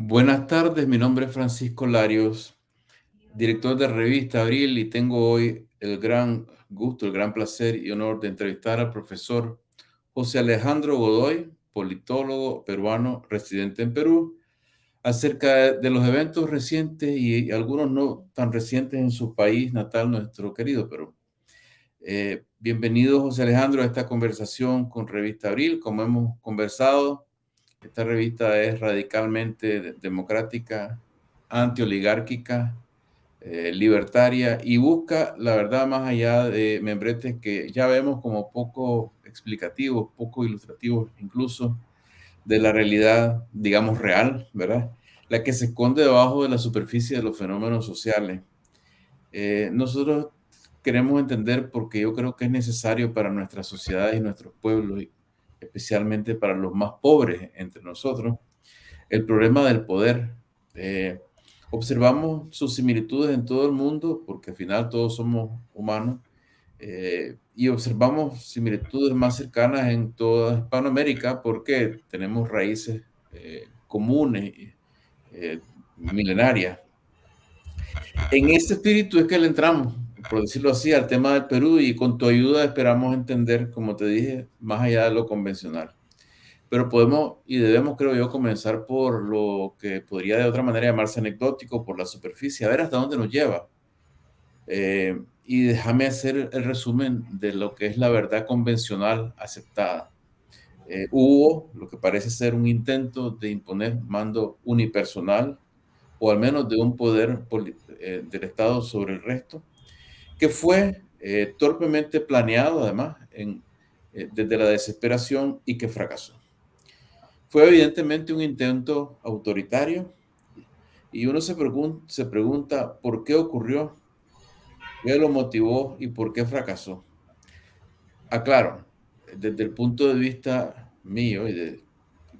Buenas tardes, mi nombre es Francisco Larios, director de Revista Abril, y tengo hoy el gran gusto, el gran placer y honor de entrevistar al profesor José Alejandro Godoy, politólogo peruano residente en Perú, acerca de los eventos recientes y algunos no tan recientes en su país natal, nuestro querido Perú. Bienvenido, José Alejandro, a esta conversación con Revista Abril. Como hemos conversado, esta revista es radicalmente democrática, antioligárquica, libertaria y busca la verdad más allá de membretes que ya vemos como poco explicativos, poco ilustrativos incluso de la realidad, digamos, real, ¿verdad? La que se esconde debajo de la superficie de los fenómenos sociales. Nosotros queremos entender porque yo creo que es necesario para nuestras sociedades y nuestros pueblos, y especialmente para los más pobres entre nosotros, el problema del poder. Eh, Observamos sus similitudes en todo el mundo, porque al final todos somos humanos, y observamos similitudes más cercanas en toda Hispanoamérica, porque tenemos raíces comunes, milenarias. En ese espíritu es que le entramos, por decirlo así, al tema del Perú, y con tu ayuda esperamos entender, como te dije, más allá de lo convencional. Pero podemos y debemos, creo yo, comenzar por lo que podría de otra manera llamarse anecdótico, por la superficie, a ver hasta dónde nos lleva. Y déjame hacer el resumen de lo que es la verdad convencional aceptada. Hubo lo que parece ser un intento de imponer mando unipersonal, o al menos de un poder del Estado sobre el resto, que fue torpemente planeado además desde la desesperación y que fracasó. Fue evidentemente un intento autoritario, y uno se pregunta por qué ocurrió, qué lo motivó y por qué fracasó. Aclaro, desde el punto de vista mío y de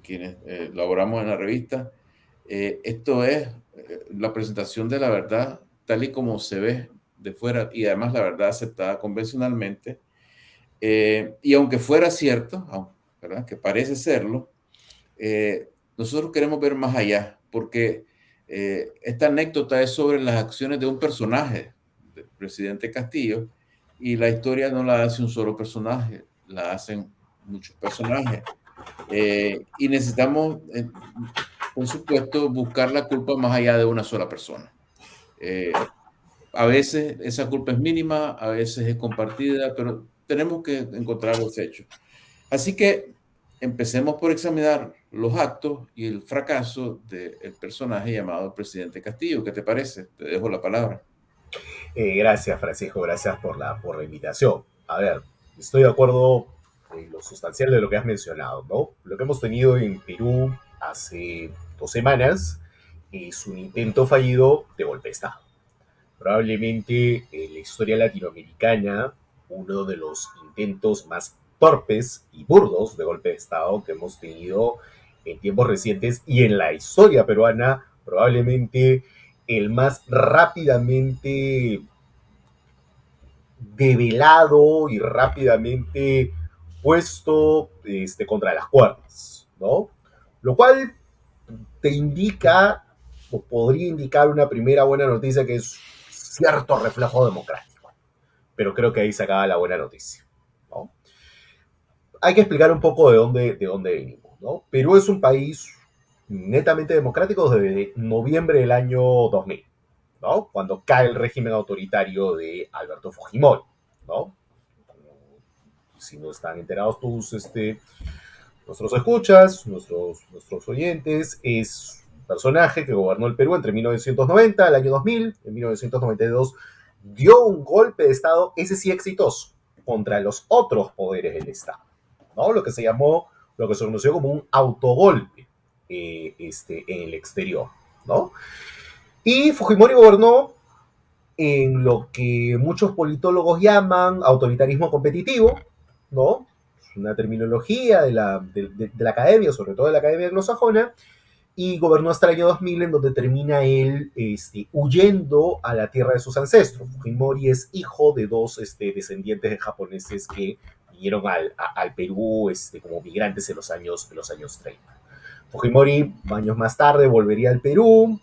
quienes laboramos en la revista, esto es la presentación de la verdad tal y como se ve de fuera, y además la verdad aceptada convencionalmente. Y aunque fuera cierto, ¿verdad? Que parece serlo, nosotros queremos ver más allá, porque esta anécdota es sobre las acciones de un personaje, del presidente Castillo, y la historia no la hace un solo personaje, la hacen muchos personajes. Y necesitamos, por supuesto, buscar la culpa más allá de una sola persona. Eh, a veces esa culpa es mínima, a veces es compartida, pero tenemos que encontrar los hechos. Así que empecemos por examinar los actos y el fracaso del personaje llamado presidente Castillo. ¿Qué te parece? Te dejo la palabra. Gracias, Francisco, gracias por la invitación. A ver, estoy de acuerdo en lo sustancial de lo que has mencionado, ¿no? Lo que hemos tenido en Perú hace 2 semanas es un intento fallido de golpe de Estado. Probablemente en la historia latinoamericana, uno de los intentos más torpes y burdos de golpe de Estado que hemos tenido en tiempos recientes y en la historia peruana, probablemente el más rápidamente develado y rápidamente puesto contra las cuerdas, ¿no? Lo cual te indica, o podría indicar una primera buena noticia, que es cierto reflejo democrático. Pero creo que ahí se acaba la buena noticia, ¿no? Hay que explicar un poco de dónde venimos, ¿no? Perú es un país netamente democrático desde noviembre del año 2000, ¿no? Cuando cae el régimen autoritario de Alberto Fujimori, ¿no? Si no están enterados tus, nuestros escuchas, nuestros oyentes, es un personaje que gobernó el Perú entre 1990 al año 2000. En 1992 dio un golpe de Estado, ese sí exitoso, contra los otros poderes del Estado, ¿no? Lo que se conoció como un autogolpe en el exterior, ¿no? Y Fujimori gobernó en lo que muchos politólogos llaman autoritarismo competitivo, ¿no? Es una terminología de la academia, sobre todo de la academia anglosajona, y gobernó hasta el año 2000, en donde termina él huyendo a la tierra de sus ancestros. Fujimori es hijo de dos descendientes de japoneses que vinieron al Perú como migrantes en los años 30. Fujimori, años más tarde, volvería al Perú,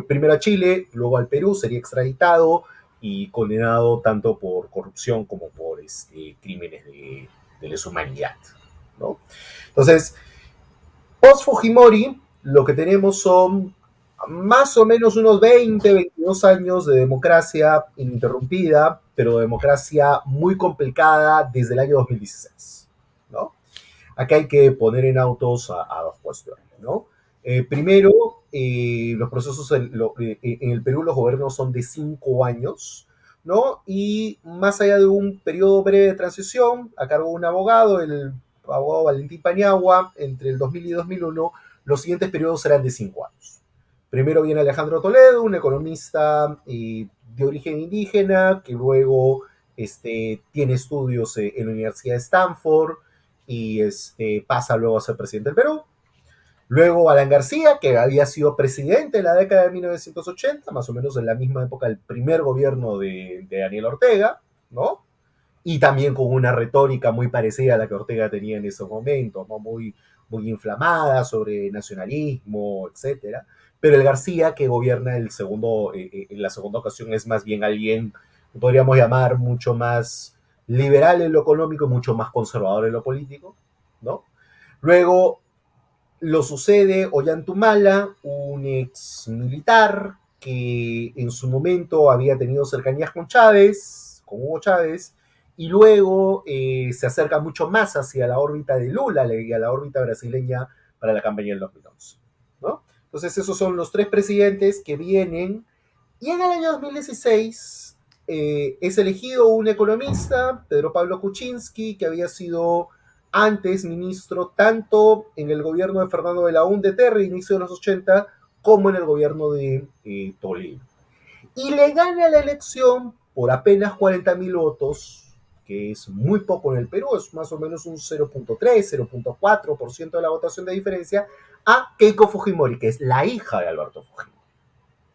primero a Chile, luego al Perú, sería extraditado y condenado tanto por corrupción como por crímenes de lesa humanidad, ¿no? Entonces, post-Fujimori, lo que tenemos son más o menos unos 20, 22 años de democracia ininterrumpida, pero democracia muy complicada desde el año 2016, ¿no? Acá hay que poner en autos a dos cuestiones, ¿no? Primero, los procesos en el Perú, los gobiernos son de 5 años, ¿no? Y más allá de un periodo breve de transición, a cargo de un abogado, el abogado Valentín Paniagua, entre el 2000 y 2001, los siguientes periodos serán de 5 años. Primero viene Alejandro Toledo, un economista de origen indígena, que luego tiene estudios en la Universidad de Stanford, y pasa luego a ser presidente del Perú. Luego Alan García, que había sido presidente en la década de 1980, más o menos en la misma época del primer gobierno de Daniel Ortega, ¿no? Y también con una retórica muy parecida a la que Ortega tenía en esos momentos, ¿no? Muy inflamada sobre nacionalismo, etcétera. Pero el García, que gobierna en la segunda ocasión, es más bien alguien que podríamos llamar mucho más liberal en lo económico y mucho más conservador en lo político, ¿no? Luego lo sucede Ollantumala, un ex militar que en su momento había tenido cercanías con Chávez, con Hugo Chávez, y luego se acerca mucho más hacia la órbita de Lula y a la órbita brasileña para la campaña del 2011, ¿no? Entonces esos son los tres presidentes que vienen, y en el año 2016 es elegido un economista, Pedro Pablo Kuczynski, que había sido antes ministro tanto en el gobierno de Fernando de la Hunde Terry, inicio de los 80, como en el gobierno de Toledo. Y le gana la elección por apenas 40.000 votos, que es muy poco en el Perú, es más o menos un 0.3, 0.4% de la votación de diferencia, a Keiko Fujimori, que es la hija de Alberto Fujimori,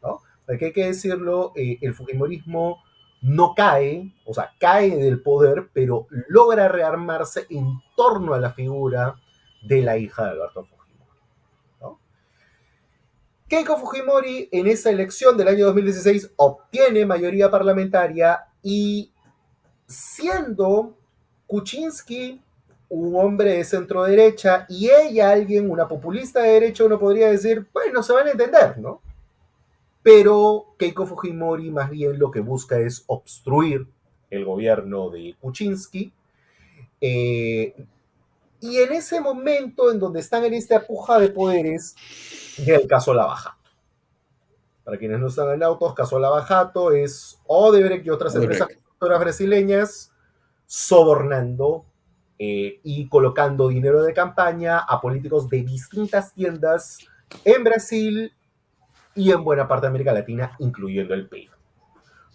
¿no? Porque hay que decirlo, el Fujimorismo no cae, o sea, cae del poder, pero logra rearmarse en torno a la figura de la hija de Alberto Fujimori, ¿no? Keiko Fujimori en esa elección del año 2016 obtiene mayoría parlamentaria, y siendo Kuczynski un hombre de centro derecha y ella alguien, una populista de derecha, uno podría decir, bueno, se van a entender, ¿no? Pero Keiko Fujimori más bien lo que busca es obstruir el gobierno de Kuczynski. Eh, y en ese momento en donde están en esta puja de poderes, llega el caso Lava Jato. Para quienes no están en autos, caso Lava Jato es Odebrecht y otras empresas Correcto. constructoras brasileñas sobornando y colocando dinero de campaña a políticos de distintas tiendas en Brasil y en buena parte de América Latina, incluyendo el Perú.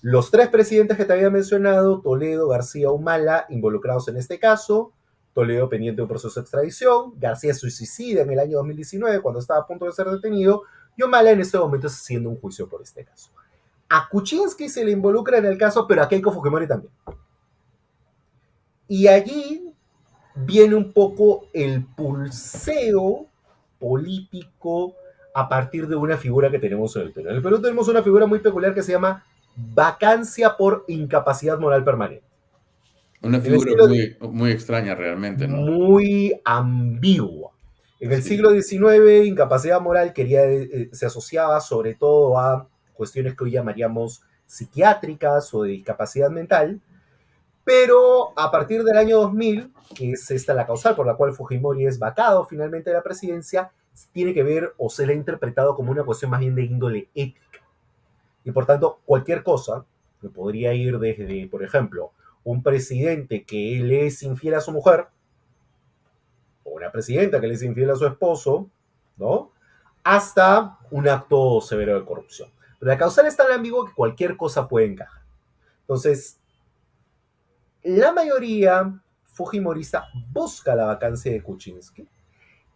Los tres presidentes que te había mencionado, Toledo, García, Humala, involucrados en este caso. Toledo pendiente de un proceso de extradición. García se suicida en el año 2019 cuando estaba a punto de ser detenido. Y Humala en este momento está haciendo un juicio por este caso. A Kuczynski se le involucra en el caso, pero a Keiko Fujimori también. Y allí viene un poco el pulseo político a partir de una figura que tenemos en el Perú. En el Perú tenemos una figura muy peculiar que se llama vacancia por incapacidad moral permanente. Una En el figura siglo muy, muy extraña realmente, ¿no? muy ambigua. En el siglo Sí. XIX, incapacidad moral se asociaba sobre todo a cuestiones que hoy llamaríamos psiquiátricas o de discapacidad mental, pero a partir del año 2000, que es esta la causal por la cual Fujimori es vacado finalmente de la presidencia, tiene que ver o se le ha interpretado como una cuestión más bien de índole ética. Y por tanto, cualquier cosa que podría ir desde, por ejemplo, un presidente que le es infiel a su mujer, o una presidenta que le es infiel a su esposo, ¿no? Hasta un acto severo de corrupción. Pero la causal es tan ambigua que cualquier cosa puede encajar. Entonces, la mayoría fujimorista busca la vacancia de Kuczynski,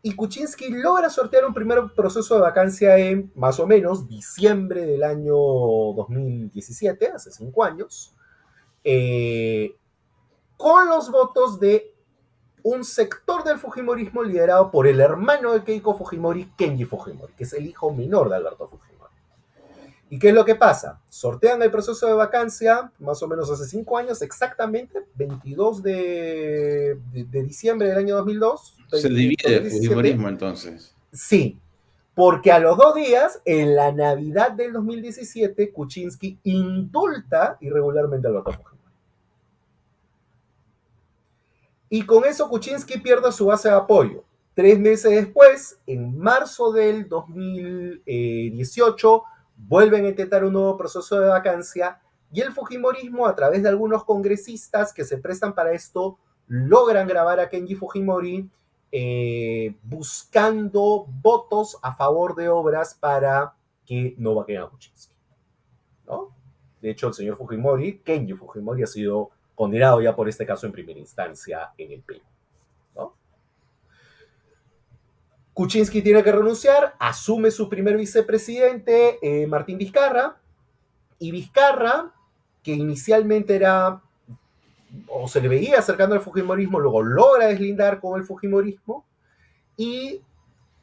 y Kuczynski logra sortear un primer proceso de vacancia en más o menos diciembre del año 2017, hace 5 años, con los votos de un sector del Fujimorismo liderado por el hermano de Keiko Fujimori, Kenji Fujimori, que es el hijo menor de Alberto Fujimori. ¿Y qué es lo que pasa? Sortean el proceso de vacancia, más o menos hace 5 años, exactamente, 22 de diciembre del año 2002, Se divide el 2017. Fujimorismo entonces. Sí, porque a los 2 días, en la Navidad del 2017, Kuczynski indulta irregularmente a Alberto Fujimori. Y con eso Kuczynski pierde su base de apoyo. 3 meses después, en marzo del 2018, vuelven a intentar un nuevo proceso de vacancia y el Fujimorismo, a través de algunos congresistas que se prestan para esto, logran grabar a Kenji Fujimori buscando votos a favor de obras para que no vaquen a Kuczynski, ¿no? De hecho, el señor Fujimori, Kenji Fujimori, ha sido condenado ya por este caso en primera instancia en el Perú, ¿no? Kuczynski tiene que renunciar, asume su primer vicepresidente, Martín Vizcarra, y Vizcarra, que inicialmente era, o se le veía acercando al Fujimorismo, luego logra deslindar con el Fujimorismo y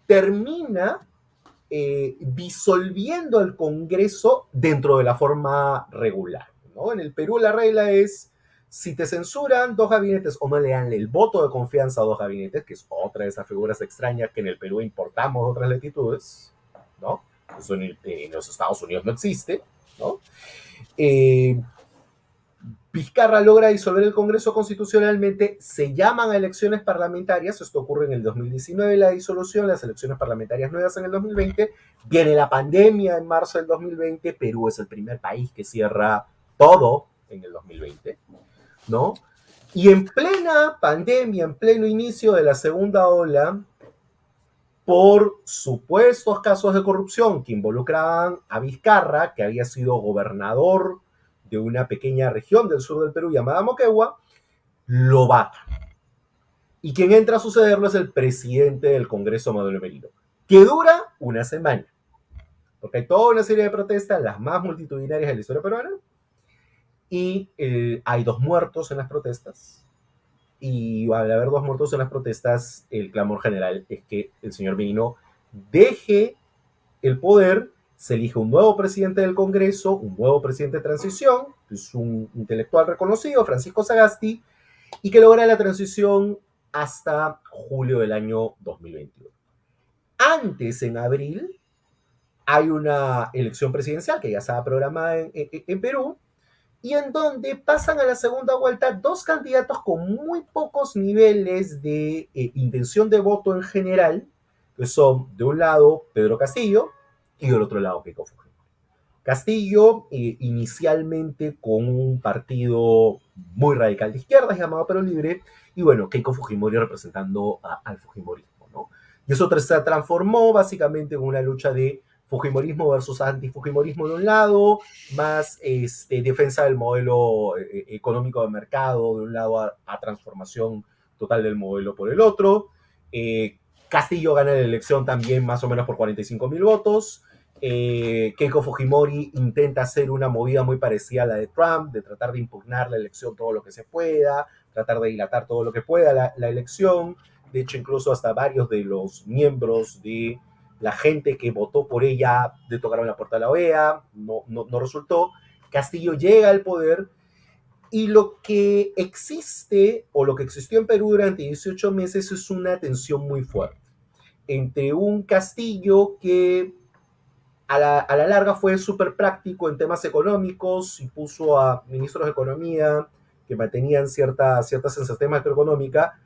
termina disolviendo el Congreso dentro de la forma regular, ¿no? En el Perú la regla es, si te censuran 2 gabinetes o no le dan el voto de confianza a 2 gabinetes, que es otra de esas figuras extrañas que en el Perú importamos de otras latitudes, ¿no? Eso en los Estados Unidos no existe, ¿no? Vizcarra logra disolver el Congreso constitucionalmente, se llaman a elecciones parlamentarias, esto ocurre en el 2019, la disolución, las elecciones parlamentarias nuevas en el 2020, viene la pandemia en marzo del 2020, Perú es el primer país que cierra todo en el 2020, ¿no? Y en plena pandemia, en pleno inicio de la segunda ola, por supuestos casos de corrupción que involucraban a Vizcarra, que había sido gobernador de una pequeña región del sur del Perú llamada Moquegua, lo vacan. Y quien entra a sucederlo es el presidente del Congreso, Manuel Merino, que dura una semana. Porque hay toda una serie de protestas, las más multitudinarias de la historia peruana, y hay 2 muertos en las protestas. Y al haber 2 muertos en las protestas, el clamor general es que el señor Merino deje el poder, se elige un nuevo presidente del Congreso, un nuevo presidente de transición, que es un intelectual reconocido, Francisco Sagasti, y que logra la transición hasta julio del año 2021. Antes, en abril, hay una elección presidencial que ya estaba programada en Perú, y en donde pasan a la segunda vuelta 2 candidatos con muy pocos niveles de intención de voto en general, que son, de un lado, Pedro Castillo, y del otro lado, Keiko Fujimori. Castillo, inicialmente con un partido muy radical de izquierda llamado Perú Libre, y bueno, Keiko Fujimori representando al Fujimorismo, ¿no? Y eso se transformó básicamente en una lucha de Fujimorismo versus antifujimorismo de un lado, más defensa del modelo económico de mercado de un lado, a transformación total del modelo por el otro. Castillo gana la elección también más o menos por 45.000 votos. Keiko Fujimori intenta hacer una movida muy parecida a la de Trump, de tratar de impugnar la elección todo lo que se pueda, tratar de dilatar todo lo que pueda la elección. De hecho, incluso hasta varios de los miembros de la gente que votó por ella le tocaron la puerta a la OEA, no resultó. Castillo llega al poder y lo que existe, o lo que existió en Perú durante 18 meses, es una tensión muy fuerte entre un Castillo que a la larga fue súper práctico en temas económicos y puso a ministros de Economía que mantenían cierta sensatez macroeconómica,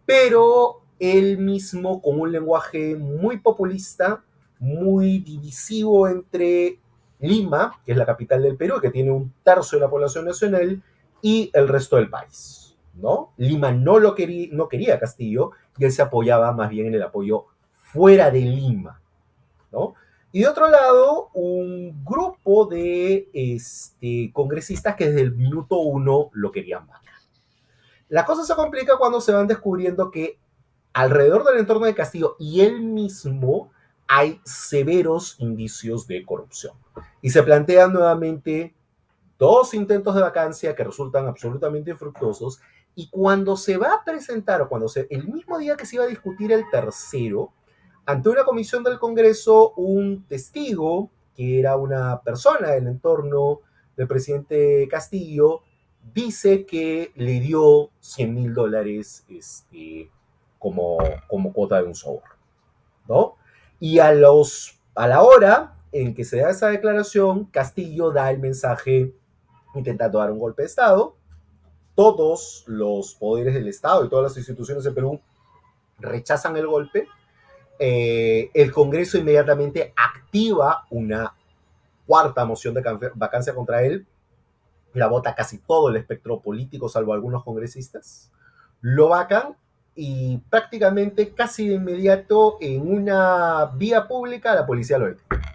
pero él mismo con un lenguaje muy populista, muy divisivo entre Lima, que es la capital del Perú, que tiene 1/3 de la población nacional, y el resto del país, ¿no? Lima no quería Castillo, y él se apoyaba más bien en el apoyo fuera de Lima, ¿no? Y de otro lado, un grupo de congresistas que desde el minuto 1 lo querían vacar. La cosa se complica cuando se van descubriendo que alrededor del entorno de Castillo y él mismo hay severos indicios de corrupción. Y se plantean nuevamente 2 intentos de vacancia que resultan absolutamente infructuosos, Y cuando se va a presentar, o el mismo día que se iba a discutir el tercero, ante una comisión del Congreso, un testigo, que era una persona del entorno del presidente Castillo, dice que le dio $100,000 como cuota de un soborno, ¿no? Y a la hora en que se da esa declaración, Castillo da el mensaje intentando dar un golpe de Estado. Todos los poderes del Estado y todas las instituciones de Perú rechazan el golpe. El Congreso inmediatamente activa una cuarta moción de vacancia contra él. La vota casi todo el espectro político, salvo algunos congresistas. Lo vacan y prácticamente casi de inmediato en una vía pública la policía lo detiene. Eso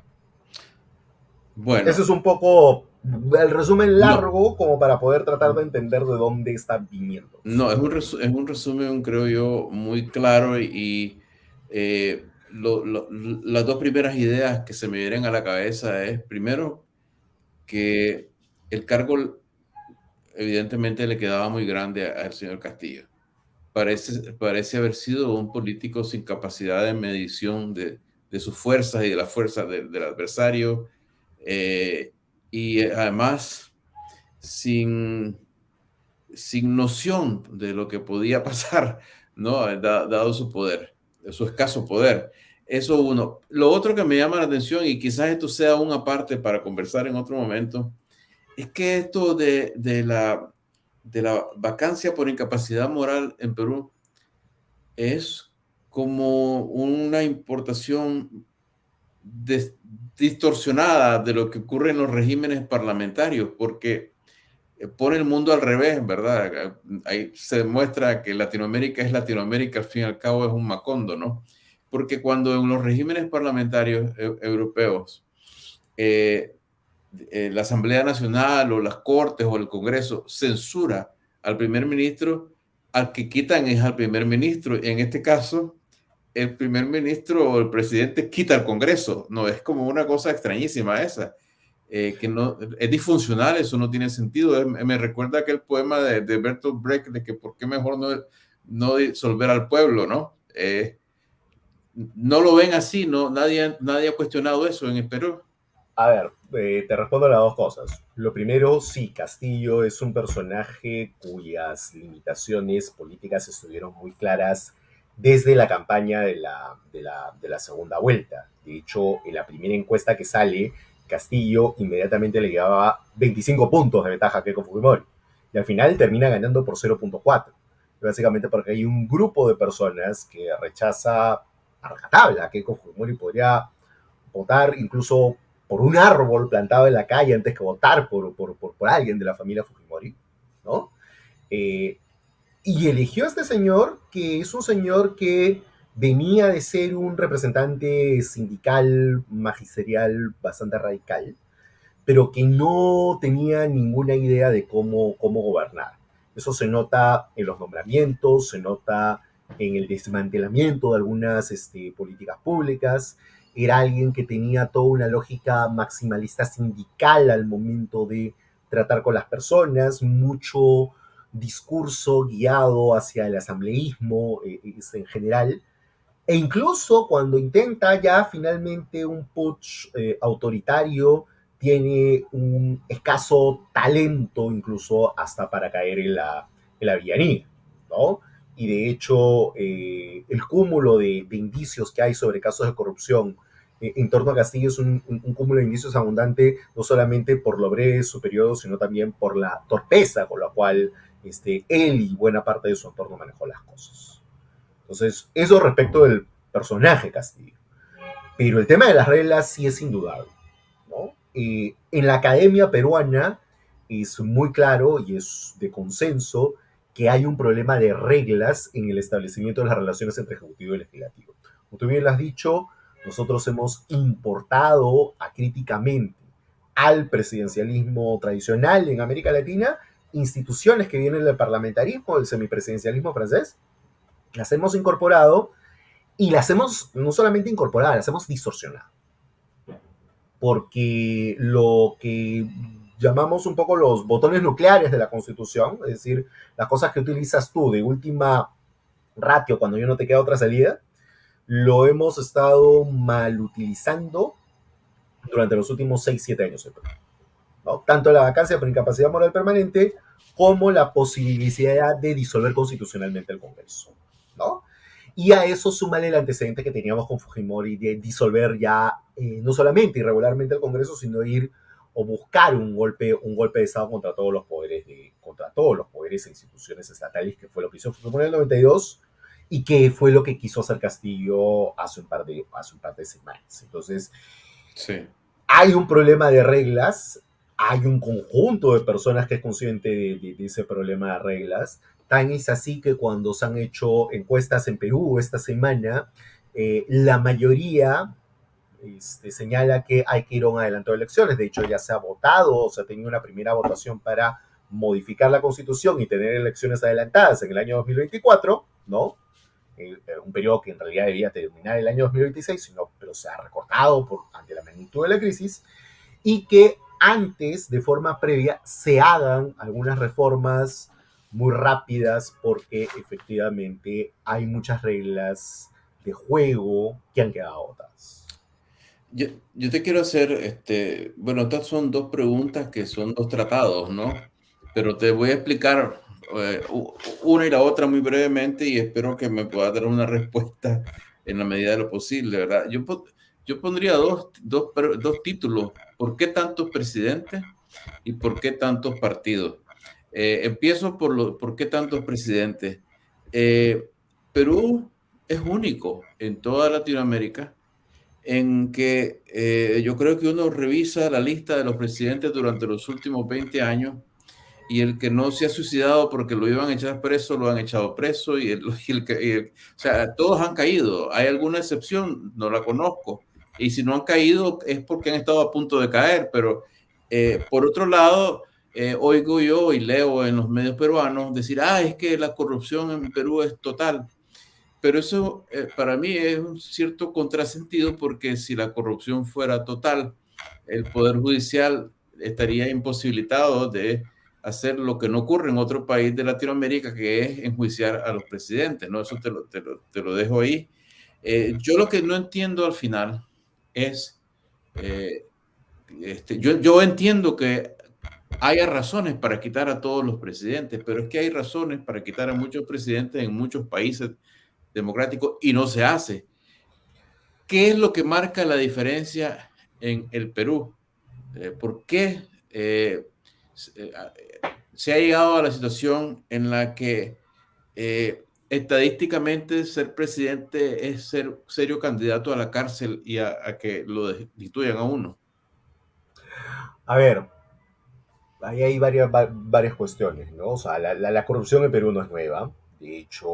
Bueno, es un poco el resumen no, largo como para poder tratar de entender de dónde está viniendo. no, es un resumen, creo yo, muy claro y las dos primeras ideas que se me vienen a la cabeza es, primero, que el cargo evidentemente le quedaba muy grande al señor Castillo. Parece haber sido un político sin capacidad de medición de sus fuerzas y de las fuerzas del adversario, eh, y además sin, sin noción de lo que podía pasar, ¿no? Dado su poder, su escaso poder. Eso uno. Lo otro que me llama la atención, y quizás esto sea una parte para conversar en otro momento, es que esto de la vacancia por incapacidad moral en Perú es como una importación des- distorsionada de lo que ocurre en los regímenes parlamentarios, porque pone el mundo al revés, ¿verdad? Ahí se demuestra que Latinoamérica es Latinoamérica, al fin y al cabo es un macondo, ¿no? Porque cuando en los regímenes parlamentarios europeos, eh, la Asamblea Nacional o las Cortes o el Congreso censura al primer ministro, al que quitan es al primer ministro. En este caso, el primer ministro o el presidente quita al Congreso. No, es como una cosa extrañísima esa. Que no, es disfuncional, eso no tiene sentido. Me recuerda aquel poema de Bertolt Brecht de que por qué mejor no disolver al pueblo, ¿no? No lo ven así, ¿no? Nadie ha cuestionado eso en el Perú. A ver, te respondo a las dos cosas. Lo primero, sí, Castillo es un personaje cuyas limitaciones políticas estuvieron muy claras desde la campaña de la segunda vuelta. De hecho, en la primera encuesta que sale, Castillo inmediatamente le llevaba 25 puntos de ventaja a Keiko Fujimori. Y al final termina ganando por 0,4. Básicamente porque hay un grupo de personas que rechaza a rajatabla a Keiko Fujimori. Podría votar incluso por un árbol plantado en la calle antes que votar por alguien de la familia Fujimori, ¿no? Eh, y eligió a este señor, que es un señor que venía de ser un representante sindical, magisterial, bastante radical, pero que no tenía ninguna idea de cómo gobernar. Eso se nota en los nombramientos, se nota en el desmantelamiento de algunas políticas públicas. Era alguien que tenía toda una lógica maximalista sindical al momento de tratar con las personas, mucho discurso guiado hacia el asambleísmo en general, e incluso cuando intenta ya finalmente un putsch autoritario, tiene un escaso talento incluso hasta para caer en la villanía, ¿no? Y de hecho, el cúmulo de indicios que hay sobre casos de corrupción en torno a Castillo es un cúmulo de indicios abundante, no solamente por lo breve de su periodo, sino también por la torpeza con la cual él y buena parte de su entorno manejó las cosas. Entonces, eso respecto del personaje Castillo. Pero el tema de las reglas sí es indudable, ¿no? En la academia peruana es muy claro y es de consenso que hay un problema de reglas en el establecimiento de las relaciones entre Ejecutivo y Legislativo. Como tú bien lo has dicho, nosotros hemos importado acríticamente al presidencialismo tradicional en América Latina instituciones que vienen del parlamentarismo, del semipresidencialismo francés, las hemos incorporado y las hemos no solamente incorporado, las hemos distorsionado. Porque lo que llamamos un poco los botones nucleares de la Constitución, es decir, las cosas que utilizas tú de última ratio cuando ya no te queda otra salida, lo hemos estado mal utilizando durante los últimos 6, 7 años, ¿no? Tanto la vacancia por incapacidad moral permanente como la posibilidad de disolver constitucionalmente el Congreso, ¿no? Y a eso súmale el antecedente que teníamos con Fujimori de disolver ya no solamente irregularmente el Congreso, sino ir o buscar un golpe de Estado contra todos los poderes e instituciones estatales, que fue lo que hizo Fujimori en el 92 y que fue lo que quiso hacer Castillo hace un par de semanas. Entonces, Sí. hay un problema de reglas, hay un conjunto de personas que es consciente de ese problema de reglas. Tan es así que cuando se han hecho encuestas en Perú esta semana, la mayoría señala que hay que ir a un adelanto de elecciones. De hecho, ya se ha votado, o se ha tenido una primera votación para modificar la constitución y tener elecciones adelantadas en el año 2024, ¿no? Un periodo que en realidad debía terminar el año 2026, pero se ha recortado ante la magnitud de la crisis, y que antes, de forma previa, se hagan algunas reformas muy rápidas porque efectivamente hay muchas reglas de juego que han quedado botadas. Yo te quiero hacer, bueno, estas son dos preguntas que son dos tratados, ¿no? Pero te voy a explicar una y la otra muy brevemente y espero que me puedas dar una respuesta en la medida de lo posible, ¿verdad? Yo pondría dos títulos. ¿Por qué tantos presidentes y por qué tantos partidos? Empiezo por qué tantos presidentes. Eh, Perú es único en toda Latinoamérica en que yo creo que uno revisa la lista de los presidentes durante los últimos 20 años y el que no se ha suicidado porque lo iban a echar preso, lo han echado preso o sea, todos han caído. ¿Hay alguna excepción? No la conozco. Y si no han caído es porque han estado a punto de caer, pero por otro lado, oigo yo y leo en los medios peruanos decir, es que la corrupción en Perú es total. Pero eso para mí es un cierto contrasentido porque si la corrupción fuera total, el Poder Judicial estaría imposibilitado de hacer lo que no ocurre en otro país de Latinoamérica, que es enjuiciar a los presidentes, ¿no? Eso te lo dejo ahí. Yo lo que no entiendo al final es, eh, yo entiendo que haya razones para quitar a todos los presidentes, pero es que hay razones para quitar a muchos presidentes en muchos países democrático y no se hace. ¿Qué es lo que marca la diferencia en el Perú? ¿Por qué se ha llegado a la situación en la que estadísticamente ser presidente es ser serio candidato a la cárcel y a que lo destituyan a uno? A ver, ahí hay varias cuestiones, ¿no? O sea, la corrupción en Perú no es nueva. De hecho,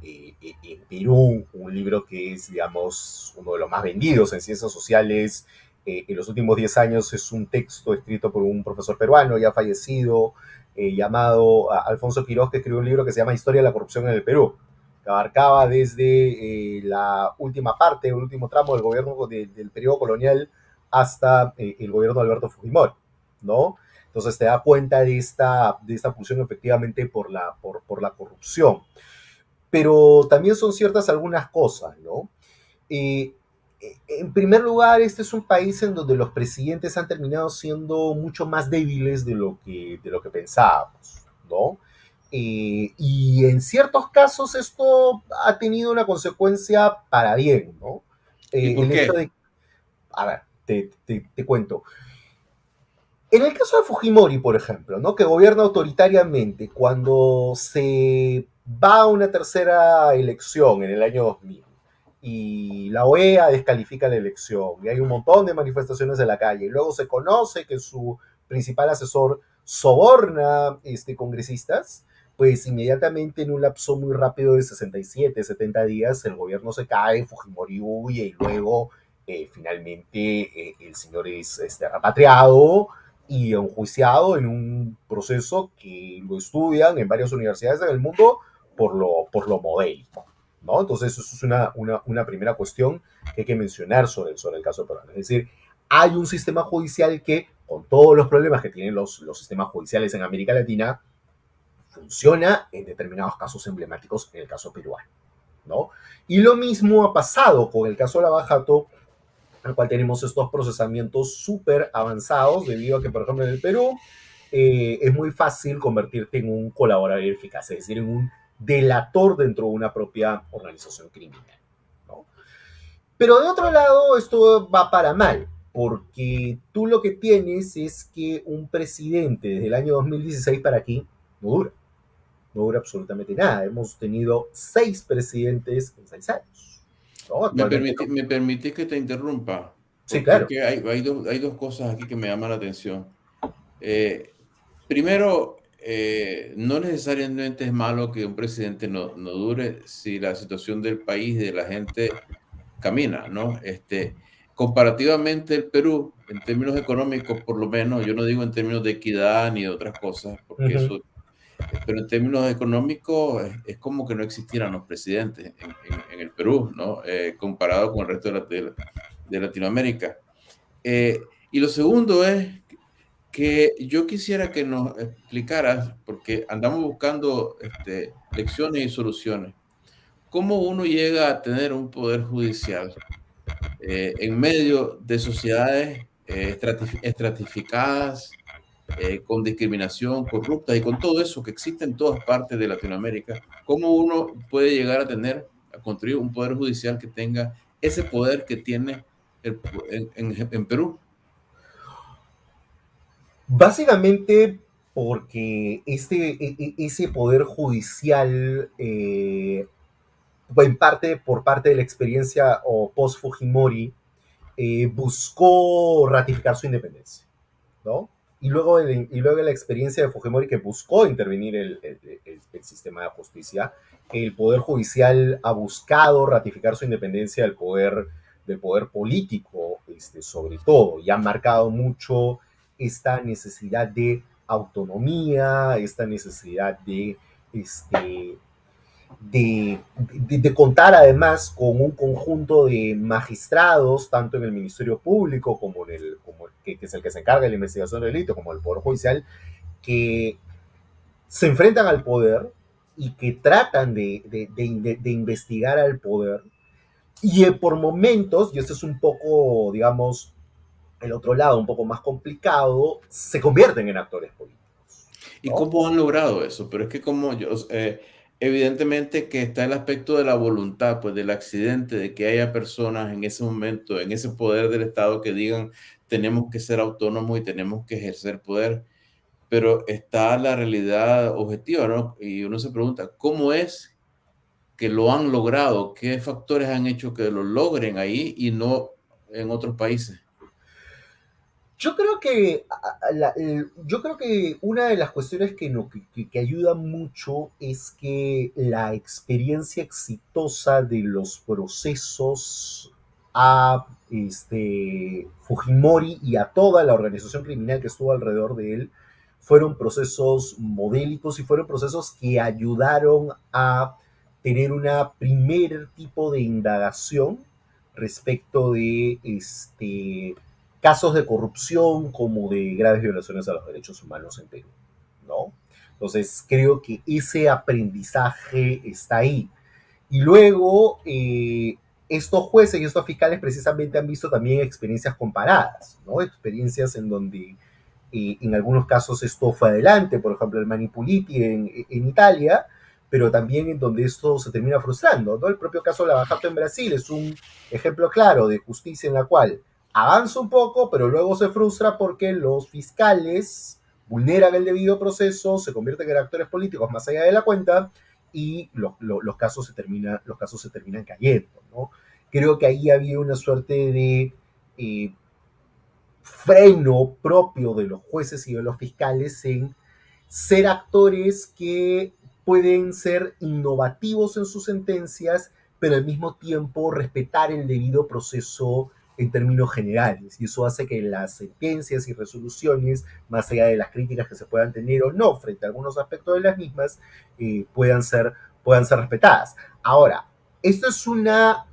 en Perú, un libro que es, digamos, uno de los más vendidos en ciencias sociales en los últimos 10 años es un texto escrito por un profesor peruano ya fallecido, llamado Alfonso Quiroz, que escribió un libro que se llama Historia de la corrupción en el Perú, que abarcaba desde la última parte, el último tramo del gobierno del periodo colonial hasta el gobierno de Alberto Fujimori, ¿no? Entonces te da cuenta de esta pulsión efectivamente por la corrupción. Pero también son ciertas algunas cosas, ¿no? Eh, en primer lugar, este es un país en donde los presidentes han terminado siendo mucho más débiles de lo que pensábamos, ¿no? Y en ciertos casos esto ha tenido una consecuencia para bien, ¿no? ¿Y por El hecho qué? de, a ver, te cuento. En el caso de Fujimori, por ejemplo, ¿no? Que gobierna autoritariamente, cuando se va a una tercera elección en el año 2000 y la OEA descalifica la elección y hay un montón de manifestaciones en la calle y luego se conoce que su principal asesor soborna congresistas, pues inmediatamente en un lapso muy rápido de 67, 70 días el gobierno se cae, Fujimori huye y luego finalmente el señor es repatriado y enjuiciado en un proceso que lo estudian en varias universidades del mundo por lo modélico, ¿no? Entonces, eso es una primera cuestión que hay que mencionar sobre el caso peruano. Es decir, hay un sistema judicial que con todos los problemas que tienen los sistemas judiciales en América Latina, funciona en determinados casos emblemáticos, en el caso peruano, ¿no? Y lo mismo ha pasado con el caso Lava Jato, al cual tenemos estos procesamientos súper avanzados, debido a que, por ejemplo, en el Perú es muy fácil convertirte en un colaborador eficaz, es decir, en un delator dentro de una propia organización criminal, ¿no? Pero de otro lado, esto va para mal, porque tú lo que tienes es que un presidente desde el año 2016 para aquí no dura, no dura absolutamente nada. Hemos tenido 6 presidentes en 6 años, ¿no? Actualmente no. Me permitís que te interrumpa, Sí, porque es claro. que hay dos cosas aquí que me llaman la atención. Primero, no necesariamente es malo que un presidente no dure si la situación del país, de la gente, camina, ¿no? Comparativamente el Perú, en términos económicos, por lo menos, yo no digo en términos de equidad ni de otras cosas, porque Ujú. eso, pero en términos económicos es como que no existieran los presidentes en el Perú, ¿no? Comparado con el resto de Latinoamérica. Y lo segundo es que yo quisiera que nos explicaras, porque andamos buscando lecciones y soluciones, cómo uno llega a tener un poder judicial en medio de sociedades estratificadas, con discriminación, corruptas y con todo eso que existe en todas partes de Latinoamérica. ¿Cómo uno puede llegar a construir un poder judicial que tenga ese poder que tiene en Perú? Básicamente porque ese poder judicial, en parte por parte de la experiencia o post-Fujimori, buscó ratificar su independencia, ¿no? Y luego de la experiencia de Fujimori, que buscó intervenir el sistema de justicia, el Poder Judicial ha buscado ratificar su independencia del poder político, sobre todo, y ha marcado mucho esta necesidad de autonomía, esta necesidad de contar además con un conjunto de magistrados, tanto en el Ministerio Público como que es el que se encarga de la investigación del delito, como el Poder Judicial, que se enfrentan al poder y que tratan de investigar al poder. Y por momentos, y esto es un poco, digamos, el otro lado, un poco más complicado, se convierten en actores políticos, ¿Y ¿no? cómo han logrado eso? Pero es que evidentemente que está el aspecto de la voluntad, pues del accidente, de que haya personas en ese momento, en ese poder del Estado que digan, tenemos que ser autónomos y tenemos que ejercer poder, pero está la realidad objetiva, ¿no? Y uno se pregunta, ¿cómo es que lo han logrado? ¿Qué factores han hecho que lo logren ahí y no en otros países? Yo creo que, yo creo que una de las cuestiones que ayuda mucho es que la experiencia exitosa de los procesos a Fujimori y a toda la organización criminal que estuvo alrededor de él fueron procesos modélicos y fueron procesos que ayudaron a tener una primer tipo de indagación respecto de casos de corrupción como de graves violaciones a los derechos humanos en Perú, ¿no? Entonces, creo que ese aprendizaje está ahí. Y luego, estos jueces y estos fiscales precisamente han visto también experiencias comparadas, ¿no? Experiencias en donde en algunos casos esto fue adelante, por ejemplo, el Manipuliti en Italia, pero también en donde esto se termina frustrando, ¿no? El propio caso de la Bajato en Brasil es un ejemplo claro de justicia en la cual avanza un poco, pero luego se frustra porque los fiscales vulneran el debido proceso, se convierten en actores políticos más allá de la cuenta y los casos se terminan cayendo, ¿no? Creo que ahí había una suerte de freno propio de los jueces y de los fiscales en ser actores que pueden ser innovativos en sus sentencias, pero al mismo tiempo respetar el debido proceso en términos generales. Y eso hace que las sentencias y resoluciones, más allá de las críticas que se puedan tener o no frente a algunos aspectos de las mismas, puedan ser respetadas. Ahora, esto es una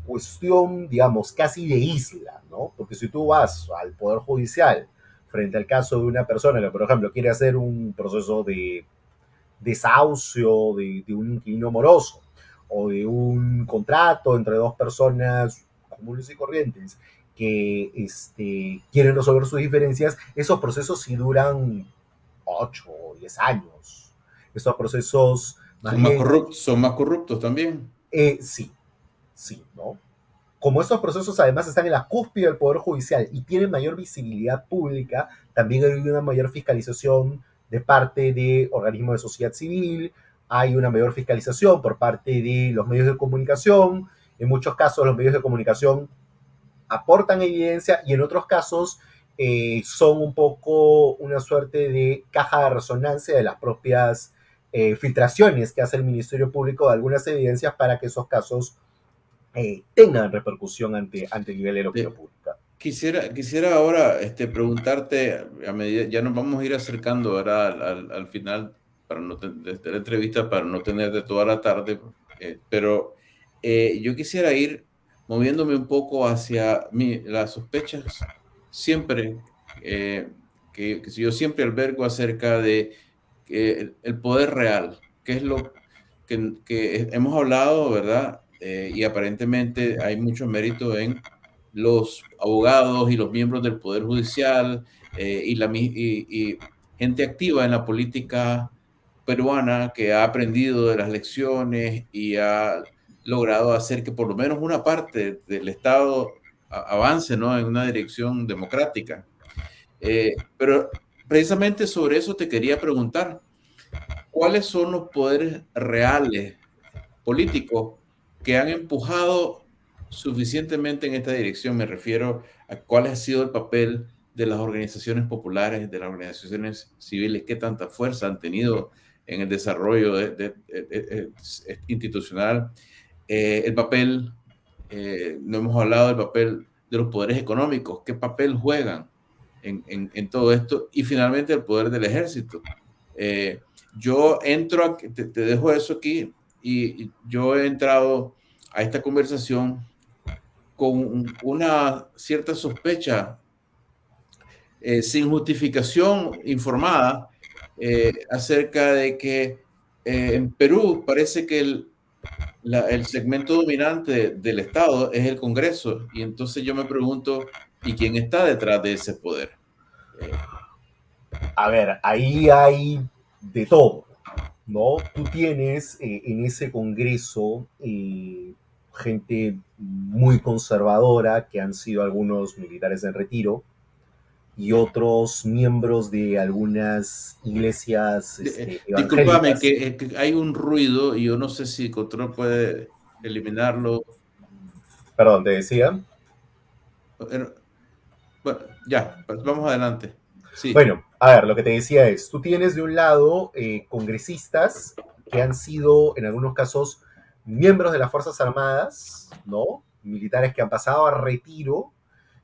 cuestión, digamos, casi de isla, ¿no? Porque si tú vas al Poder Judicial frente al caso de una persona que, por ejemplo, quiere hacer un proceso de desahucio de un inquilino moroso o de un contrato entre dos personas comunes y corrientes que quieren resolver sus diferencias, esos procesos sí duran 8 o 10 años. Estos procesos, más bien, Son más corruptos también. sí, sí, ¿no? Como estos procesos además están en la cúspide del Poder Judicial y tienen mayor visibilidad pública, también hay una mayor fiscalización de parte de organismos de sociedad civil, hay una mayor fiscalización por parte de los medios de comunicación. En muchos casos los medios de comunicación aportan evidencia y en otros casos son un poco una suerte de caja de resonancia de las propias filtraciones que hace el Ministerio Público de algunas evidencias para que esos casos tengan repercusión ante el nivel de la opinión pública. Quisiera ahora preguntarte, a medida, ya nos vamos a ir acercando, ¿verdad? Al final de la entrevista para no tener de toda la tarde, pero yo quisiera ir moviéndome un poco hacia las sospechas siempre, que yo siempre albergo acerca de el poder real, que es lo que hemos hablado, ¿verdad? Y aparentemente hay mucho mérito en los abogados y los miembros del Poder Judicial y gente activa en la política peruana que ha aprendido de las lecciones y ha logrado hacer que por lo menos una parte del Estado avance, ¿no?, en una dirección democrática. Pero precisamente sobre eso te quería preguntar, ¿cuáles son los poderes reales políticos que han empujado suficientemente en esta dirección? Me refiero a cuál ha sido el papel de las organizaciones populares, de las organizaciones civiles, qué tanta fuerza han tenido en el desarrollo institucional, el papel, no hemos hablado del papel de los poderes económicos, qué papel juegan en todo esto, y finalmente el poder del ejército. Yo entro, te dejo eso aquí, y yo he entrado a esta conversación con una cierta sospecha, sin justificación informada, acerca de que en Perú parece que el segmento dominante del Estado es el Congreso, y entonces yo me pregunto, ¿y quién está detrás de ese poder? A ver, ahí hay de todo, ¿no? Tú tienes en ese Congreso gente muy conservadora, que han sido algunos militares en retiro, y otros miembros de algunas iglesias Discúlpame, evangélicas. que hay un ruido y yo no sé si Control puede eliminarlo. Perdón, te decía. Bueno, ya, pues vamos adelante. Sí. Bueno, a ver, lo que te decía es, tú tienes de un lado congresistas que han sido en algunos casos miembros de las Fuerzas Armadas, ¿no? Militares que han pasado a retiro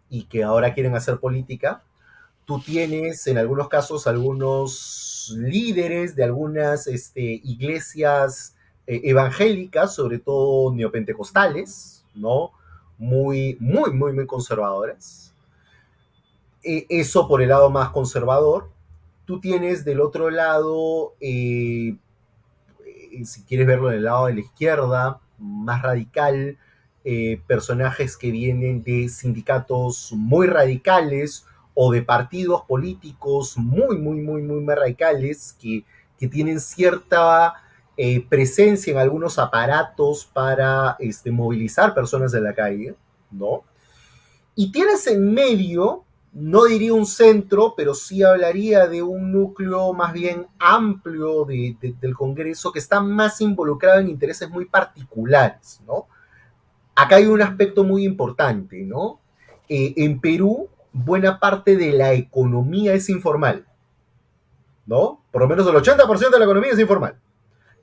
y que ahora quieren hacer política. Tú tienes en algunos casos algunos líderes de algunas iglesias evangélicas, sobre todo neopentecostales, ¿no? Muy, muy, muy, muy conservadoras. Eso por el lado más conservador. Tú tienes del otro lado, si quieres verlo del lado de la izquierda, más radical, personajes que vienen de sindicatos muy radicales o de partidos políticos muy, muy, muy, muy, muy radicales que tienen cierta presencia en algunos aparatos para movilizar personas de la calle, ¿no? Y tienes en medio, no diría un centro, pero sí hablaría de un núcleo más bien amplio del Congreso que está más involucrado en intereses muy particulares, ¿no? Acá hay un aspecto muy importante, ¿no? En Perú, buena parte de la economía es informal, ¿no? Por lo menos el 80% de la economía es informal.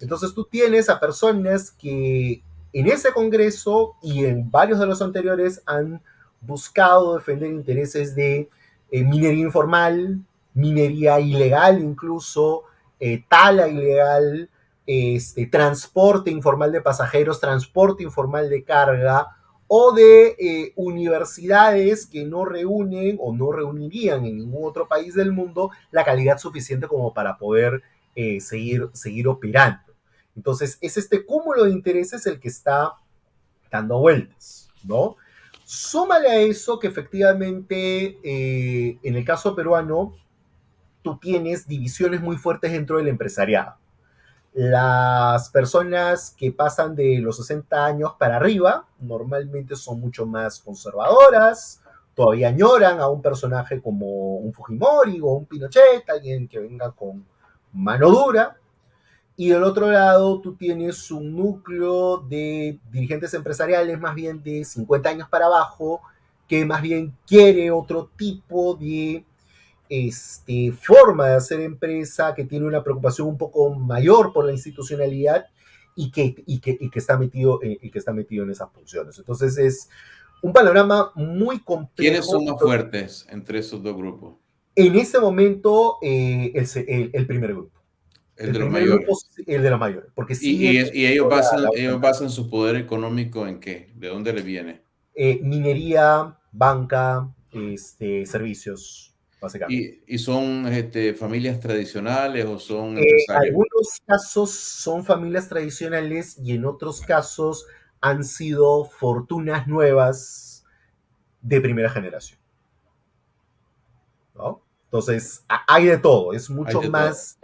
Entonces tú tienes a personas que en ese Congreso y en varios de los anteriores han buscado defender intereses de minería informal, minería ilegal incluso, tala ilegal, transporte informal de pasajeros, transporte informal de carga o de universidades que no reúnen o no reunirían en ningún otro país del mundo la calidad suficiente como para poder seguir operando. Entonces, es este cúmulo de intereses el que está dando vueltas, ¿no? Súmale a eso que efectivamente en el caso peruano tú tienes divisiones muy fuertes dentro del empresariado. Las personas que pasan de los 60 años para arriba normalmente son mucho más conservadoras, todavía añoran a un personaje como un Fujimori o un Pinochet, alguien que venga con mano dura. Y del otro lado, tú tienes un núcleo de dirigentes empresariales más bien de 50 años para abajo, que más bien quiere otro tipo de forma de hacer empresa, que tiene una preocupación un poco mayor por la institucionalidad y que está metido en esas funciones. Entonces es un panorama muy ¿Quiénes complejo. son más fuertes entre esos dos grupos? En ese momento, el primer grupo. El El de los primer grupo mayores. es el de los mayores, porque Y, siguen y ellos teniendo basan, la ellos basan su poder económico ¿en qué? ¿De dónde le viene? minería, banca, servicios, básicamente. Y son familias tradicionales o son empresarios? Algunos casos son familias tradicionales y en otros casos han sido fortunas nuevas de primera generación, ¿no? Entonces, hay de todo, es Hay mucho de todo. más,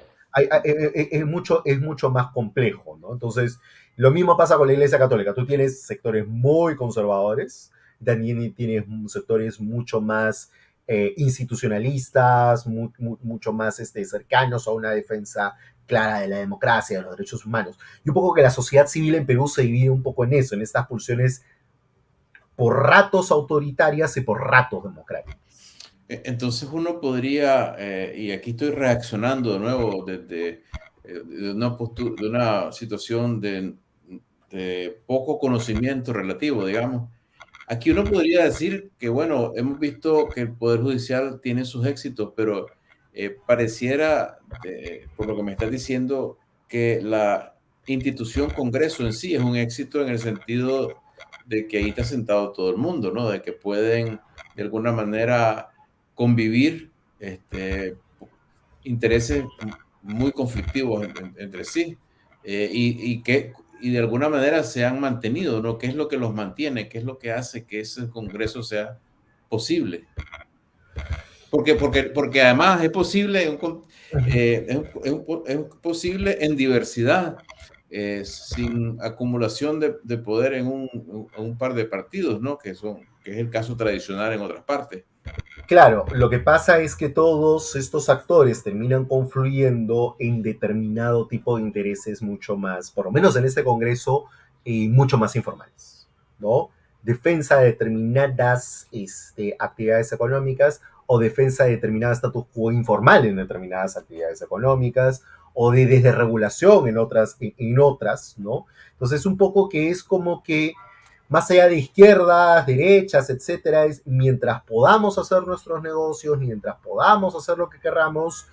es mucho más complejo, ¿no? Entonces, lo mismo pasa con la Iglesia Católica. Tú tienes sectores muy conservadores, también tienes sectores mucho más institucionalistas, mucho más cercanos a una defensa clara de la democracia, de los derechos humanos. Y un poco que la sociedad civil en Perú se divide un poco en eso, en estas pulsiones por ratos autoritarias y por ratos democráticas. Entonces uno podría, y aquí estoy reaccionando de nuevo desde de una situación de poco conocimiento relativo, digamos. Aquí uno podría decir que, bueno, hemos visto que el Poder Judicial tiene sus éxitos, pero pareciera, por lo que me estás diciendo, que la institución Congreso en sí es un éxito en el sentido de que ahí está sentado todo el mundo, ¿no? De que pueden de alguna manera convivir intereses muy conflictivos entre sí y de alguna manera se han mantenido, ¿no? ¿Qué es lo que los mantiene? ¿Qué es lo que hace que ese Congreso sea posible? Porque además es posible, es posible en diversidad, sin acumulación de poder en un par de partidos, ¿no? Que es el caso tradicional en otras partes. Claro, lo que pasa es que todos estos actores terminan confluyendo en determinado tipo de intereses mucho más, por lo menos en este Congreso, mucho más informales, ¿no? Defensa de determinadas actividades económicas o defensa de determinado status quo informal en determinadas actividades económicas o de desregulación en otras, ¿no? Entonces, un poco que es como que más allá de izquierdas, derechas, etcétera, es mientras podamos hacer nuestros negocios, mientras podamos hacer lo que querramos,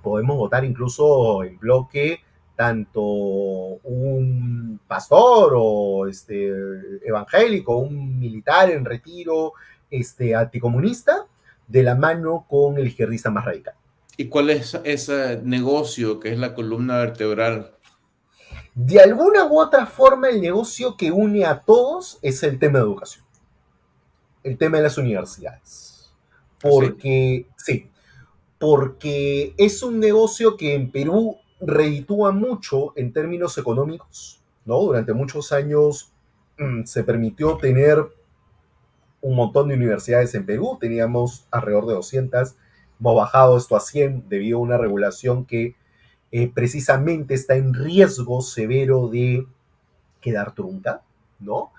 podemos votar incluso en bloque tanto un pastor o evangélico, un militar en retiro, anticomunista, de la mano con el izquierdista más radical. ¿Y cuál es ese negocio que es la columna vertebral? De alguna u otra forma, el negocio que une a todos es el tema de educación, el tema de las universidades. ¿Así? Porque es un negocio que en Perú reditúa mucho en términos económicos, ¿no? Durante muchos años se permitió tener un montón de universidades en Perú, teníamos alrededor de 200, hemos bajado esto a 100 debido a una regulación que precisamente está en riesgo severo de quedar trunca, ¿no?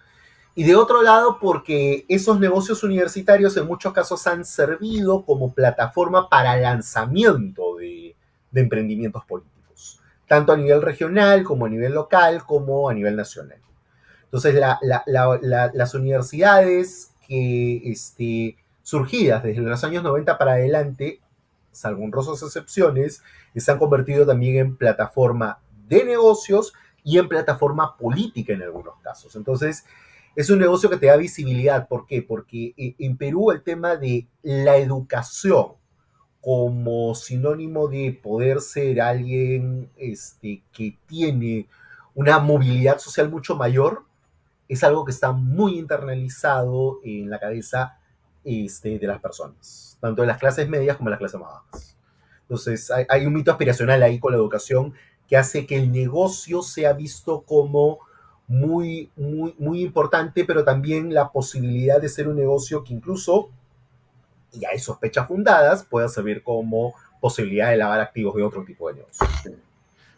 Y de otro lado, porque esos negocios universitarios en muchos casos han servido como plataforma para lanzamiento de emprendimientos políticos, tanto a nivel regional como a nivel local como a nivel nacional. Entonces, las universidades que surgidas desde los años 90 para adelante, salvo honrosas excepciones, se han convertido también en plataforma de negocios y en plataforma política en algunos casos. Entonces, Es un negocio que te da visibilidad. ¿Por qué? Porque en Perú el tema de la educación como sinónimo de poder ser alguien que tiene una movilidad social mucho mayor, es algo que está muy internalizado en la cabeza de las personas, tanto de las clases medias como de las clases más bajas. Entonces, hay un mito aspiracional ahí con la educación que hace que el negocio sea visto como muy importante, pero también la posibilidad de ser un negocio que incluso, y hay sospechas fundadas, pueda servir como posibilidad de lavar activos de otro tipo de negocio.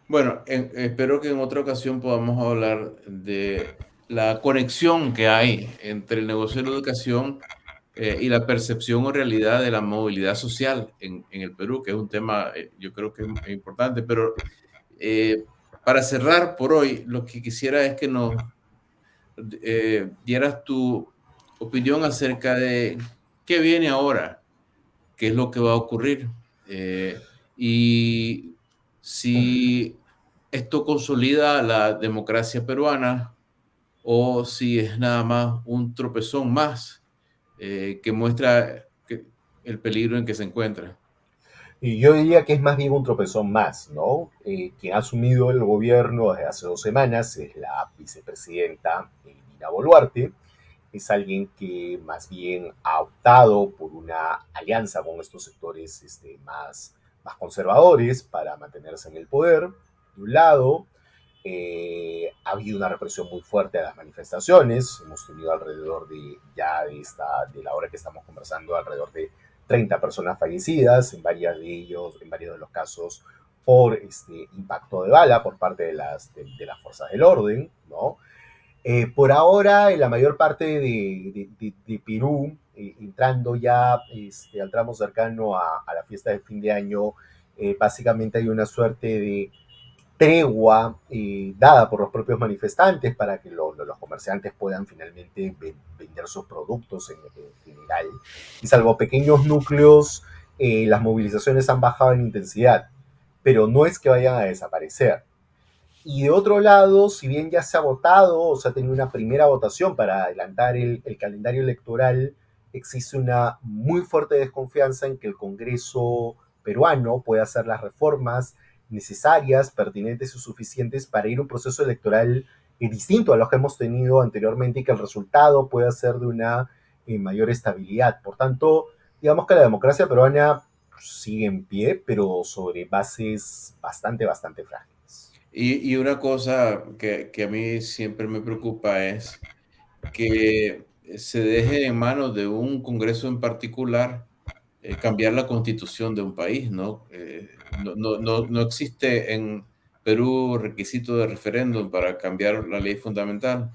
Bueno, espero que en otra ocasión podamos hablar de la conexión que hay entre el negocio de la educación y la percepción o realidad de la movilidad social en el Perú, que es un tema, yo creo que es importante. Pero para cerrar por hoy, lo que quisiera es que nos dieras tu opinión acerca de qué viene ahora, qué es lo que va a ocurrir, y si esto consolida la democracia peruana o si es nada más un tropezón más que muestra el peligro en que se encuentra. Y yo diría que es más bien un tropezón más, ¿no? Quien ha asumido el gobierno desde hace 2 semanas es la vicepresidenta Dina Boluarte. Es alguien que más bien ha optado por una alianza con estos sectores más conservadores para mantenerse en el poder, de un lado. Ha habido una represión muy fuerte a las manifestaciones. Hemos tenido alrededor de la hora que estamos conversando, alrededor de 30 personas fallecidas, en varios de los casos por impacto de bala por parte de las fuerzas del orden, ¿no? Por ahora, en la mayor parte de Perú, entrando ya al tramo cercano a la fiesta de fin de año, básicamente hay una suerte de tregua dada por los propios manifestantes para que los comerciantes puedan finalmente vender sus productos en general. Y salvo pequeños núcleos, las movilizaciones han bajado en intensidad, pero no es que vayan a desaparecer. Y de otro lado, si bien ya se ha votado o se ha tenido una primera votación para adelantar el calendario electoral, existe una muy fuerte desconfianza en que el Congreso peruano pueda hacer las reformas necesarias, pertinentes y suficientes para ir a un proceso electoral distinto a los que hemos tenido anteriormente y que el resultado pueda ser de una mayor estabilidad. Por tanto, digamos que la democracia peruana sigue en pie, pero sobre bases bastante frágiles. Y una cosa que a mí siempre me preocupa es que se deje en manos de un Congreso en particular cambiar la constitución de un país, ¿no? No existe en Perú requisito de referéndum para cambiar la ley fundamental.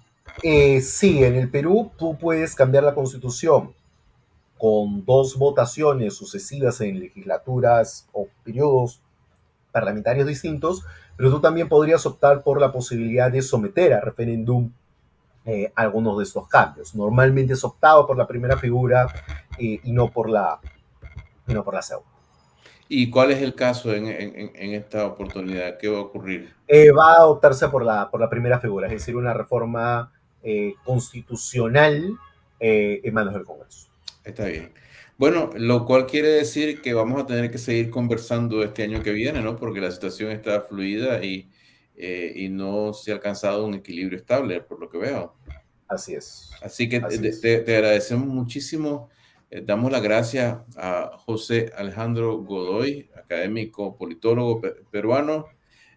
Sí, en el Perú tú puedes cambiar la constitución con 2 votaciones sucesivas en legislaturas o periodos parlamentarios distintos, pero tú también podrías optar por la posibilidad de someter a referéndum algunos de estos cambios. Normalmente es optado por la primera figura y no por la segunda. ¿Y cuál es el caso en esta oportunidad? ¿Qué va a ocurrir? Va a optarse por la primera figura, es decir, una reforma constitucional en manos del Congreso. Está bien. Bueno, lo cual quiere decir que vamos a tener que seguir conversando este año que viene, ¿no? Porque la situación está fluida y no se ha alcanzado un equilibrio estable, por lo que veo. Así es, Así que así es. te agradecemos muchísimo. Damos las gracias a José Alejandro Godoy, académico, politólogo peruano,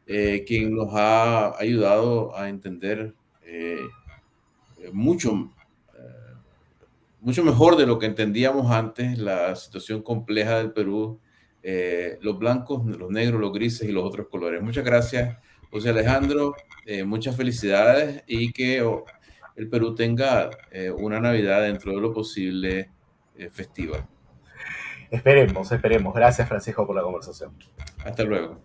quien nos ha ayudado a entender mucho, mucho mejor de lo que entendíamos antes la situación compleja del Perú, los blancos, los negros, los grises y los otros colores. Muchas gracias, José Alejandro. Muchas felicidades y que el Perú tenga una Navidad dentro de lo posible festiva. Esperemos. Gracias, Francisco, por la conversación. Hasta luego.